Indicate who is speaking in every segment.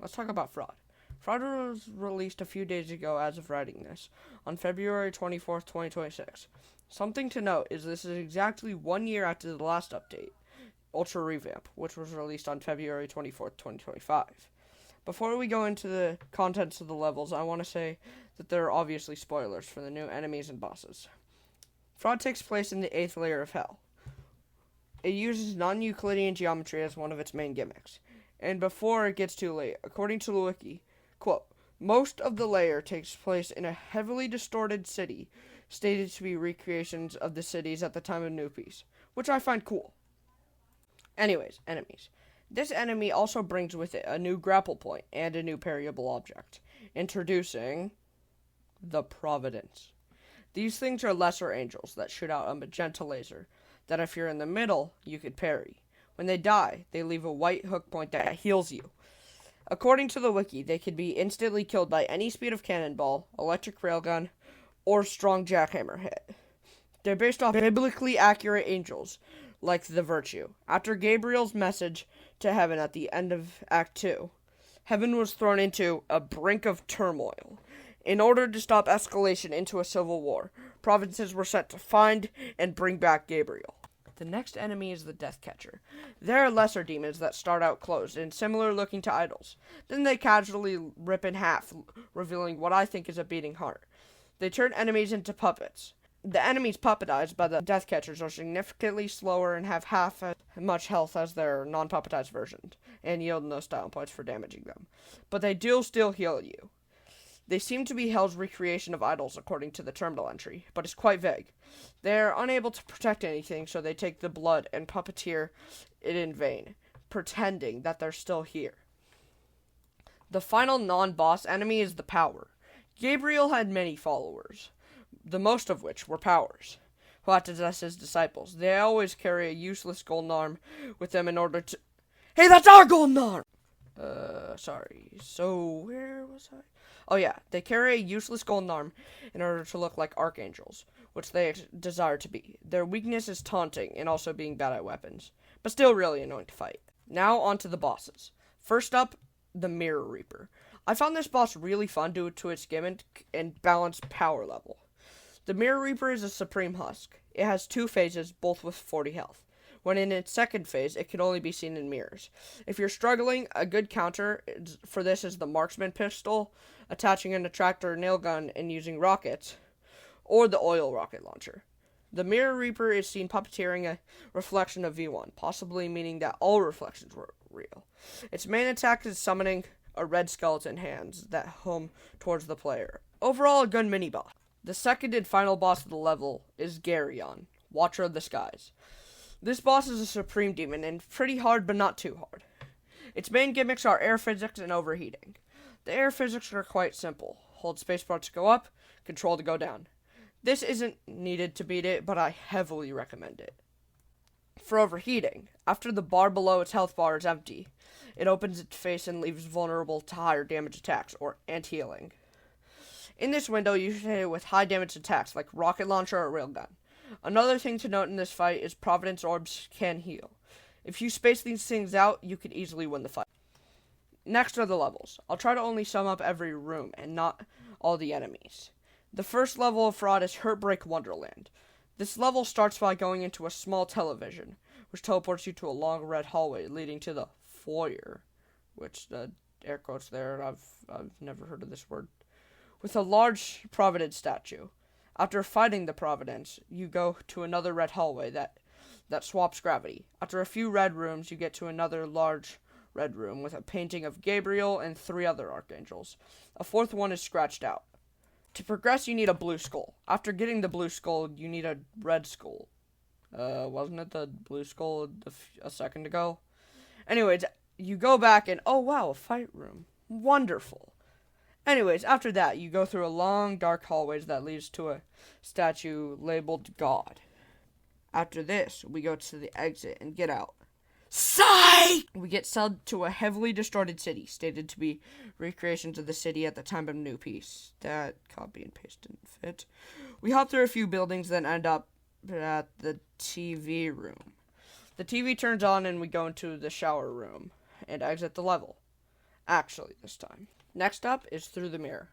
Speaker 1: let's talk about Fraud. Fraud was released a few days ago as of writing this, on February 24th, 2026. Something to note is this is exactly 1 year after the last update, Ultra Revamp, which was released on February 24th, 2025. Before we go into the contents of the levels, I want to say that there are obviously spoilers for the new enemies and bosses. Fraud takes place in the 8th layer of Hell. It uses non-Euclidean geometry as one of its main gimmicks. And before it gets too late, according to the wiki, quote, most of the layer takes place in a heavily distorted city, stated to be recreations of the cities at the time of New Peace, which I find cool. Anyways, enemies. This enemy also brings with it a new grapple point and a new parryable object, introducing the Providence. These things are lesser angels that shoot out a magenta laser that if you're in the middle, you could parry. When they die, they leave a white hook point that heals you. According to the wiki, they could be instantly killed by any speed of cannonball, electric railgun, or strong jackhammer hit. They're based off biblically accurate angels, like the Virtue. After Gabriel's message to heaven at the end of Act 2, heaven was thrown into a brink of turmoil. In order to stop escalation into a civil war, provinces were sent to find and bring back Gabriel. The next enemy is the Deathcatcher. There are lesser demons that start out closed and similar looking to idols. Then they casually rip in half, revealing what I think is a beating heart. They turn enemies into puppets. The enemies puppetized by the Deathcatchers are significantly slower and have half as much health as their non-puppetized versions, and yield no style points for damaging them. But they do still heal you. They seem to be Hell's recreation of idols according to the terminal entry, but it's quite vague. They are unable to protect anything, so they take the blood and puppeteer it in vain, pretending that they're still here. The final non-boss enemy is the Power. Gabriel had many followers, the most of which were powers, who acted as his disciples. They always carry a useless golden arm with them in order to... Hey, that's our golden arm! Sorry. So, where was I? Oh yeah, they carry a useless golden arm in order to look like archangels, which they desire to be. Their weakness is taunting and also being bad at weapons, but still really annoying to fight. Now on to the bosses. First up, the Mirror Reaper. I found this boss really fun due to its gimmick and balanced power level. The Mirror Reaper is a supreme husk. It has 2 phases, both with 40 health. When in its second phase, it can only be seen in mirrors. If you're struggling, a good counter for this is the Marksman pistol, attaching an attractor nail gun and using rockets, or the oil rocket launcher. The Mirror Reaper is seen puppeteering a reflection of V1, possibly meaning that all reflections were real. Its main attack is summoning a red skeleton hands that home towards the player. Overall, a good mini-boss. The second and final boss of the level is Garyon, Watcher of the Skies. This boss is a supreme demon and pretty hard but not too hard. Its main gimmicks are air physics and overheating. The air physics are quite simple. Hold spacebar to go up, control to go down. This isn't needed to beat it, but I heavily recommend it. For overheating, after the bar below its health bar is empty, it opens its face and leaves vulnerable to higher damage attacks or anti-healing. In this window, you should hit it with high damage attacks like rocket launcher or railgun. Another thing to note in this fight is Providence Orbs can heal. If you space these things out, you could easily win the fight. Next are the levels. I'll try to only sum up every room and not all the enemies. The first level of Fraud is Heartbreak Wonderland. This level starts by going into a small television, which teleports you to a long red hallway leading to the foyer, which the air quotes there, I've never heard of this word, with a large Providence statue. After fighting the Providence, you go to another red hallway that swaps gravity. After a few red rooms, you get to another large red room with a painting of Gabriel and 3 other archangels. A 4th one is scratched out. To progress, you need a blue skull. After getting the blue skull, you need a red skull. Wasn't it the blue skull a second ago? Anyways, you go back and, oh wow, a fight room. Wonderful. Anyways, after that, you go through a long, dark hallways that leads to a statue labeled God. After this, we go to the exit and get out. Psych! We get sent to a heavily distorted city, stated to be recreations of the city at the time of New Peace. That copy and paste didn't fit. We hop through a few buildings, then end up at the TV room. The TV turns on and we go into the shower room and exit the level. Actually, this time. Next up is Through the Mirror.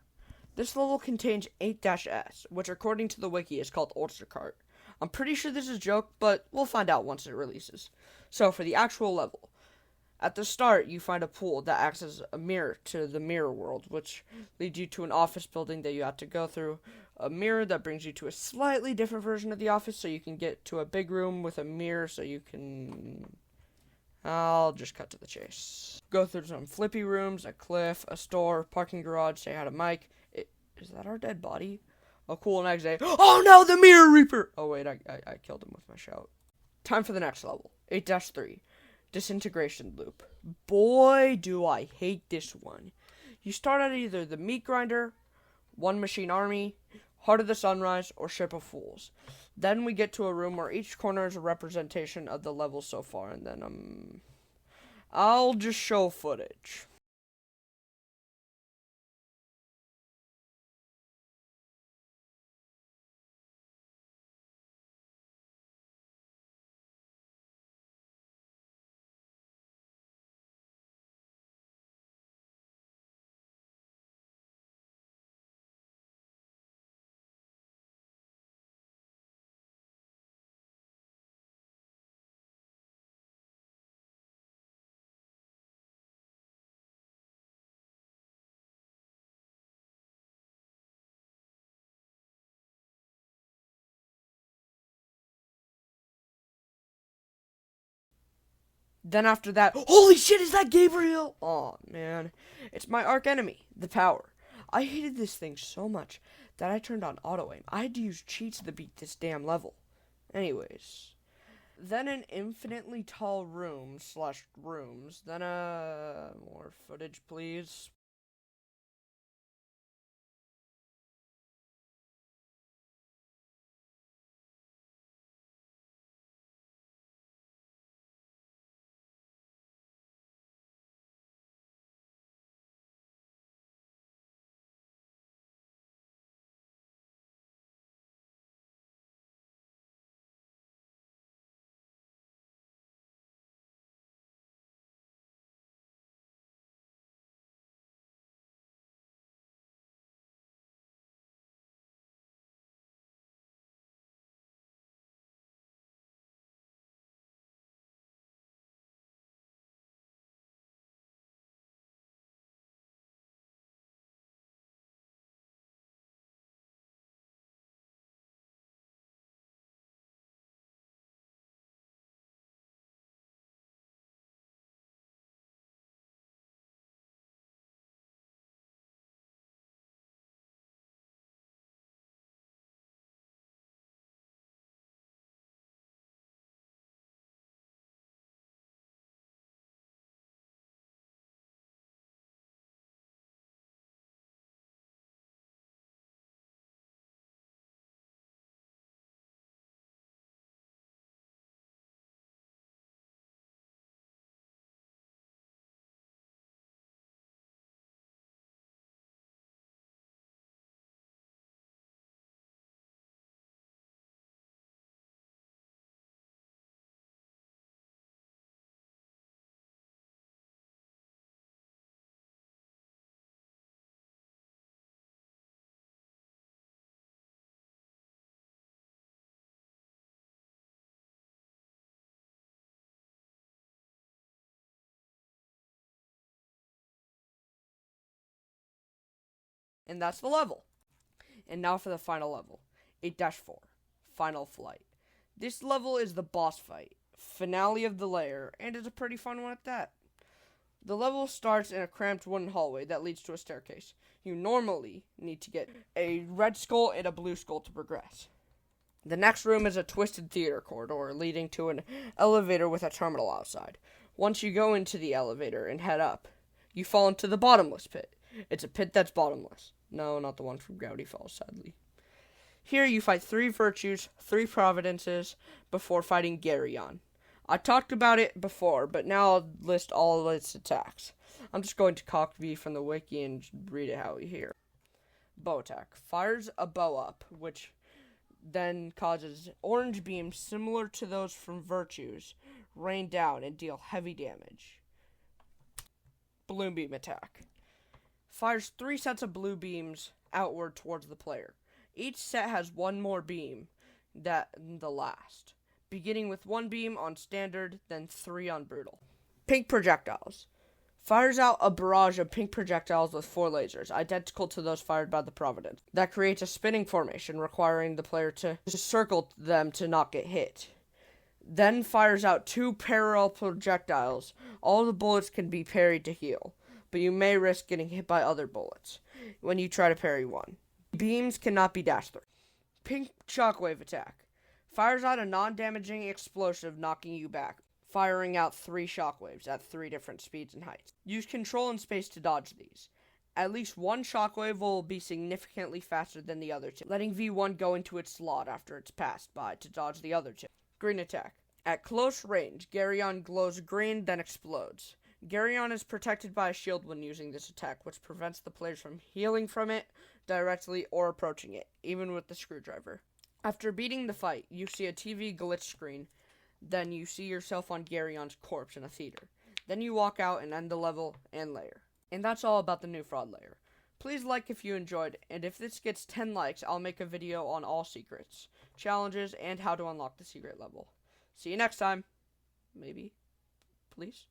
Speaker 1: This level contains 8-S, which according to the wiki is called Ultrakills. I'm pretty sure this is a joke, but we'll find out once it releases. So, for the actual level, at the start, you find a pool that acts as a mirror to the mirror world, which leads you to an office building that you have to go through. A mirror that brings you to a slightly different version of the office, so you can get to a big room with a mirror so you can... I'll just cut to the chase. Go through some flippy rooms, a cliff, a store, parking garage, say hi to Mike. Is that our dead body? A cool next day. Oh no, the Mirror Reaper! Oh wait, I killed him with my shout. Time for the next level. 8-3. Disintegration Loop. Boy, do I hate this one. You start at either the Meat Grinder, One Machine Army, Heart of the Sunrise, or Ship of Fools. Then we get to a room where each corner is a representation of the level so far, and then I'll just show footage. Then after that, holy shit, is that Gabriel? Oh man, it's my arch enemy, the Power. I hated this thing so much that I turned on auto aim. I had to use cheats to beat this damn level. Anyways, then an infinitely tall room / rooms. Then more footage, please. And that's the level. And now for the final level. 8-4. Final Flight. This level is the boss fight, finale of the lair, and it's a pretty fun one at that. The level starts in a cramped wooden hallway that leads to a staircase. You normally need to get a red skull and a blue skull to progress. The next room is a twisted theater corridor leading to an elevator with a terminal outside. Once you go into the elevator and head up, you fall into the bottomless pit. It's a pit that's bottomless. No, not the one from Gravity Falls, sadly. Here you fight 3 virtues, 3 providences, before fighting Garyon. I talked about it before, but now I'll list all of its attacks. I'm just going to copy from the wiki and read it how we hear. Bow attack. Fires a bow up, which then causes orange beams similar to those from virtues rain down and deal heavy damage. Blue beam attack. Fires 3 sets of blue beams outward towards the player. Each set has one more beam than the last, beginning with 1 beam on standard, then 3 on brutal. Pink projectiles. Fires out a barrage of pink projectiles with 4 lasers, identical to those fired by the Providence, that creates a spinning formation requiring the player to circle them to not get hit. Then fires out 2 parallel projectiles. All the bullets can be parried to heal, but you may risk getting hit by other bullets when you try to parry one. Beams cannot be dashed through. Pink shockwave attack. Fires out a non-damaging explosive, knocking you back, firing out 3 shockwaves at 3 different speeds and heights. Use control and space to dodge these. At least one shockwave will be significantly faster than the other 2, letting V1 go into its slot after it's passed by to dodge the other 2. Green attack. At close range, Garyon glows green, then explodes. Garyon is protected by a shield when using this attack, which prevents the players from healing from it directly or approaching it, even with the screwdriver. After beating the fight, you see a TV glitch screen. Then you see yourself on Garyon's corpse in a theater. Then you walk out and end the level and layer. And that's all about the new fraud layer. Please like if you enjoyed, and if this gets 10 likes, I'll make a video on all secrets, challenges, and how to unlock the secret level. See you next time. Maybe. Please.